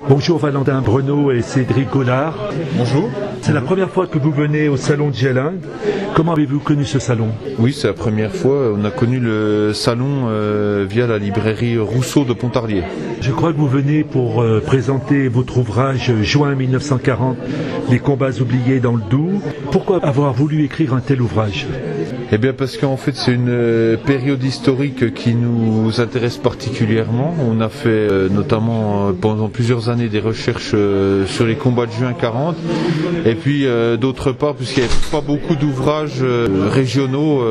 Bonjour Valentin Breneau et Cédric Gaulard. Bonjour. C'est la première fois que vous venez au salon de Gielinde. Comment avez-vous connu ce salon? Oui, c'est la première fois. On a connu le salon via la librairie Rousseau de Pontarlier. Je crois que vous venez pour présenter votre ouvrage Juin 1940, les combats oubliés dans le Doubs. Pourquoi avoir voulu écrire un tel ouvrage? Eh bien parce qu'en fait c'est une période historique qui nous intéresse particulièrement. On a fait notamment pendant plusieurs années des recherches sur les combats de juin 40 et puis d'autre part puisqu'il n'y avait pas beaucoup d'ouvrages régionaux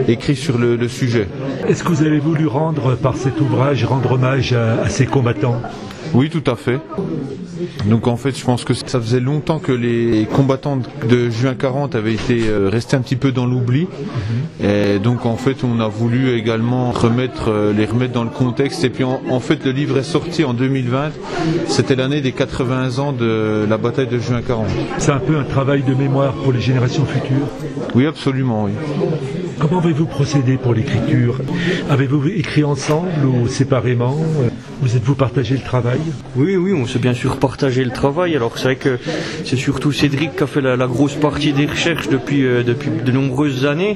écrits sur le sujet. Est-ce que vous avez voulu par cet ouvrage rendre hommage à ces combattants? Oui, tout à fait. Donc en fait je pense que ça faisait longtemps que les combattants de juin 40 avaient été restés un petit peu dans l'oubli et donc en fait on a voulu également les remettre dans le contexte et puis en fait le livre est sorti en 2020, c'était l'année des 80 ans de la bataille de juin 40. C'est un peu un travail de mémoire pour les générations futures? Oui, absolument, oui. Comment avez-vous procédé pour l'écriture? Avez-vous écrit ensemble ou séparément? Vous êtes-vous partagé le travail? Oui, on s'est bien sûr partagé le travail. Alors c'est vrai que c'est surtout Cédric qui a fait la grosse partie des recherches depuis de nombreuses années.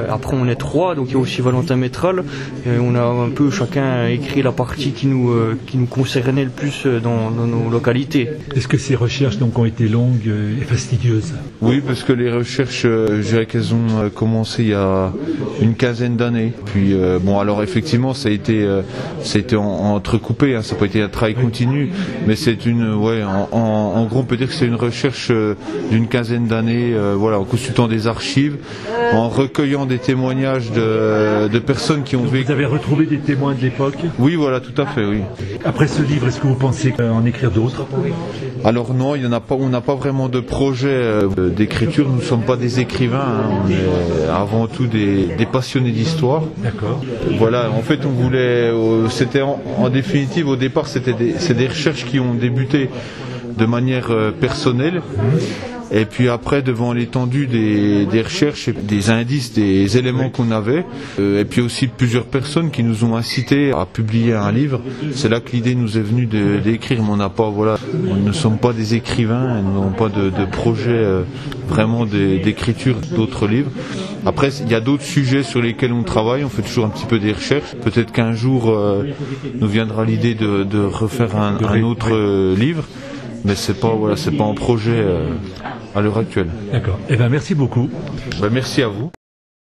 Après on est trois, donc il y a aussi Valentin Métral. On a un peu chacun écrit la partie qui nous concernait le plus dans nos localités. Est-ce que ces recherches donc ont été longues et fastidieuses? Oui, parce que les recherches, je dirais qu'elles ont commencé il y a une quinzaine d'années. Puis bon, alors effectivement, ça a été entrecoupé, hein, ça n'a pas été un travail continu, mais c'est en gros, on peut dire que c'est une recherche d'une quinzaine d'années, en consultant des archives, en recueillant des témoignages de personnes qui ont vécu. Vous avez retrouvé des témoins de l'époque? Oui, voilà, tout à fait, oui. Après ce livre, est-ce que vous pensez en écrire d'autres? Alors non, il y en a pas. On n'a pas vraiment de projet d'écriture. Nous ne sommes pas des écrivains. Hein, on est avant tout des passionnés d'histoire. D'accord. Voilà. En fait, on voulait. C'était en définitive au départ, c'est des recherches qui ont débuté de manière personnelle. Et puis après, devant l'étendue des recherches, et des indices, des éléments qu'on avait, et puis aussi plusieurs personnes qui nous ont incités à publier un livre, c'est là que l'idée nous est venue d'écrire. Mais on ne sommes pas des écrivains, nous n'avons pas de projet vraiment d'écriture d'autres livres. Après, il y a d'autres sujets sur lesquels on travaille, on fait toujours un petit peu des recherches. Peut-être qu'un jour nous viendra l'idée de refaire un autre livre. Mais c'est pas en projet à l'heure actuelle. D'accord. Merci beaucoup. Merci à vous.